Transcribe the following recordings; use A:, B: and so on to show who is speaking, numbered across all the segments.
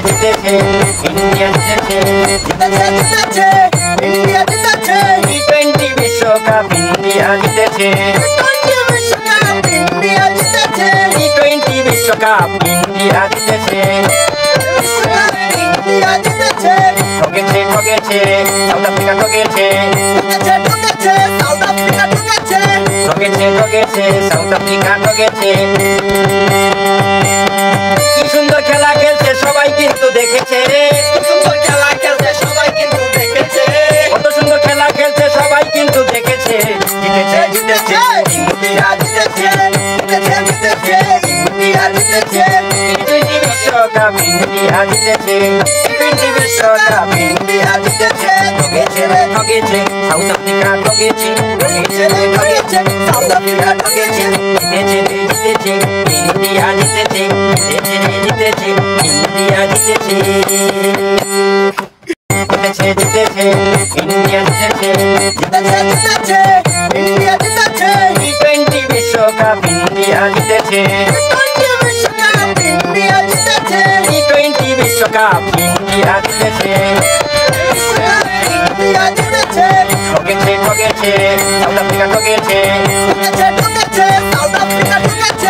A: জিতেছে ইন্ডিয়া জিতেছে
B: ইন্ডিয়া জিতেছে
A: টি20 বিশ্বকাপ ইন্ডিয়া জিতেছে
B: ইন্ডিয়া জিতেছে
A: টি20 বিশ্বকাপ ইন্ডিয়া জিতেছে
B: ইন্ডিয়া জিতেছে
A: ঠকেছে ঠকেছে সাউথ আফ্রিকা ঠকেছে
B: সাউথ আফ্রিকা ঠকেছে
A: ঠকেছে ঠকেছে সাউথ আফ্রিকা ঠকেছে কি সুন্দর খেলা খেলছে সবাই কিন্তু দেখেছে
B: সুন্দর খেলা খেলছে সবাই কিন্তু দেখেছে
A: কত সুন্দর খেলা খেলছে সবাই কিন্তু দেখেছে জিতেছে জিতেছে
B: ইন্ডিয়া জিতেছে জিতেছে ইন্ডিয়া জিতেছে
A: টি20 বিশ্বকাপ ইন্ডিয়া জিতেছে টি20 বিশ্বকাপ
B: ইন্ডিয়া জিতেছে
A: ঠকেছে ঠকেছে সাউথ আফ্রিকা ঠকেছে
B: ঠকেছে সাউথ আফ্রিকা ঠকেছে
A: জিতেছে ইন্ডিয়া জিতেছে জিতেছে ইন্ডিয়া জিতেছে জিতেছে ইন্ডিয়া জিতেছে
B: জিতেছে ইন্ডিয়া জিতেছে
A: টি20 বিশ্বকাপ ইন্ডিয়া জিতেছে
B: বিশ্বকাপ ইন্ডিয়া জিতেছে
A: টি20 বিশ্বকাপ ইন্ডিয়া জিতেছে
B: ইন্ডিয়া জিতেছে
A: ঠকেছে ঠকেছে সাউথ আফ্রিকা ঠকেছে
B: ঠকেছে সাউথ আফ্রিকা ঠকেছে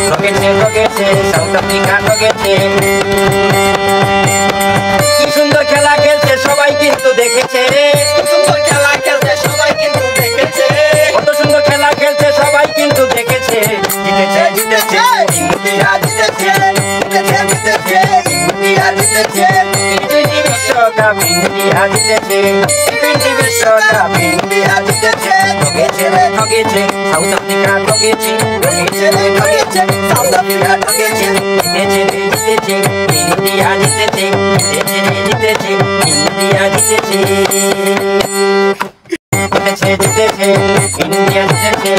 A: ঠকেছে ঠকেছে সাউথ আফ্রিকা ঠকেছে কি সুন্দর খেলা খেলছে সবাই কিন্তু দেখেছে
B: সুন্দর খেলা খেলছে সবাই কিন্তু দেখেছে
A: কত সুন্দর খেলা খেলছে সবাই কিন্তু দেখেছে জিতেছে জিতেছে
B: ইন্ডিয়া জিতেছে জিতেছে ইন্ডিয়া জিতেছে
A: টি20 বিশ্বকাপ ইন্ডিয়া জিতেছে টি20 বিশ্বকাপ
B: ইন্ডিয়া জিতেছে
A: ঠকেছে ঠকেছে সাউথ আফ্রিকা ঠকেছে
B: ঠকেছে সাউথ আফ্রিকা ঠকেছে
A: জিতেছে জিতেছে ইন্ডিয়া জিতেছে জিতেছে ইন্ডিয়া জিতেছে জিতেছে ইন্ডিয়া জিতেছে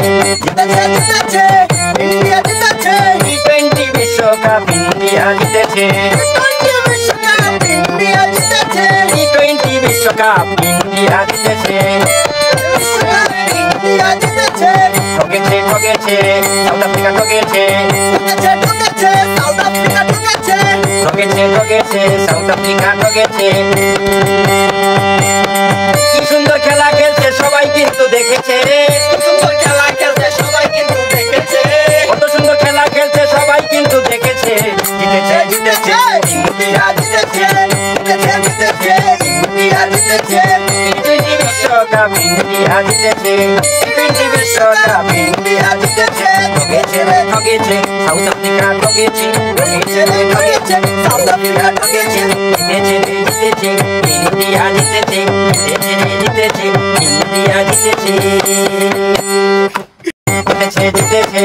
B: জিতেছে ইন্ডিয়া জিতেছে
A: টি20 বিশ্বকাপ ইন্ডিয়া জিতেছে
B: বিশ্বকাপ ইন্ডিয়া জিতেছে
A: টি20 বিশ্বকাপ ইন্ডিয়া জিতেছে
B: ইন্ডিয়া জিতেছে
A: ঠকেছে ঠকেছে সাউথ আফ্রিকা ঠকেছে
B: ঠকেছে সাউথ আফ্রিকা ঠকেছে
A: ঠকেছে ঠকেছে সাউথ আফ্রিকা ঠকেছে কি সুন্দর খেলা খেলছে সবাই কিন্তু দেখেছে
B: সুন্দর খেলা খেলছে সবাই কিন্তু দেখেছে
A: কত সুন্দর খেলা খেলছে সবাই কিন্তু দেখেছে জিতেছে জিতেছে
B: ইন্ডিয়া জিতেছে জিতেছে ইন্ডিয়া জিতেছে
A: টি20 বিশ্বকাপ ইন্ডিয়া জিতেছে টি20 বিশ্বকাপ
B: ইন্ডিয়া জিতেছে
A: ঠকেছে ঠকেছে সাউথ আফ্রিকা ঠকেছে
B: ঠকেছে সাউথ আফ্রিকা ঠকেছে
A: জিতেছে জিতেছে ইন্ডিয়া জিতেছে জিতেছে ইন্ডিয়া জিতেছে জিতেছে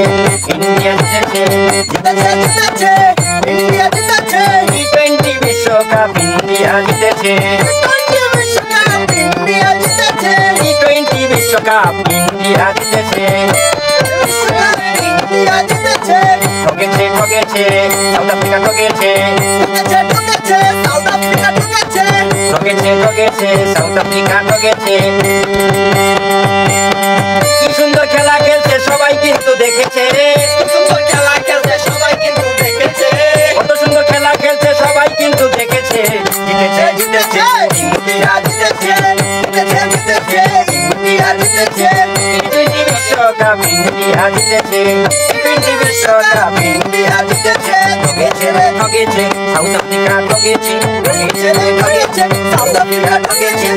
A: ইন্ডিয়া জিতেছে
B: জিতেছে ইন্ডিয়া জিতেছে
A: টি20 বিশ্বকাপ ইন্ডিয়া জিতেছে
B: বিশ্বকাপ ইন্ডিয়া জিতেছে
A: টি20 বিশ্বকাপ ইন্ডিয়া জিতেছে
B: ইন্ডিয়া জিতেছে
A: ঠকেছে ঠকেছে সাউথ আফ্রিকা ঠকেছে
B: ঠকেছে সাউথ আফ্রিকা ঠকেছে
A: ঠকেছে ঠকেছে সাউথ আফ্রিকা ঠকেছে কি সুন্দর খেলা খেলছে সবাই কিন্তু দেখেছে
B: সুন্দর খেলা খেলছে সবাই কিন্তু দেখেছে
A: কত সুন্দর খেলা খেলছে সবাই কিন্তু দেখেছে জিতেছে জিতেছে
B: ইন্ডিয়া জিতেছে জিতেছে ইন্ডিয়া জিতেছে
A: টি20 বিশ্বকাপ ইন্ডিয়া জিতেছে টি20 বিশ্বকাপ
B: ইন্ডিয়া জিতেছে
A: ঠকেছে ঠকেছে সাউথ আফ্রিকা ঠকেছে
B: ঠকেছে সাউথ আফ্রিকা ঠকেছে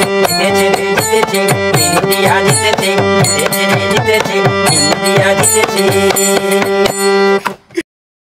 A: জিতেছে জিতেছে ইন্ডিয়া জিতেছে জিতেছে ইন্ডিয়া জিতেছে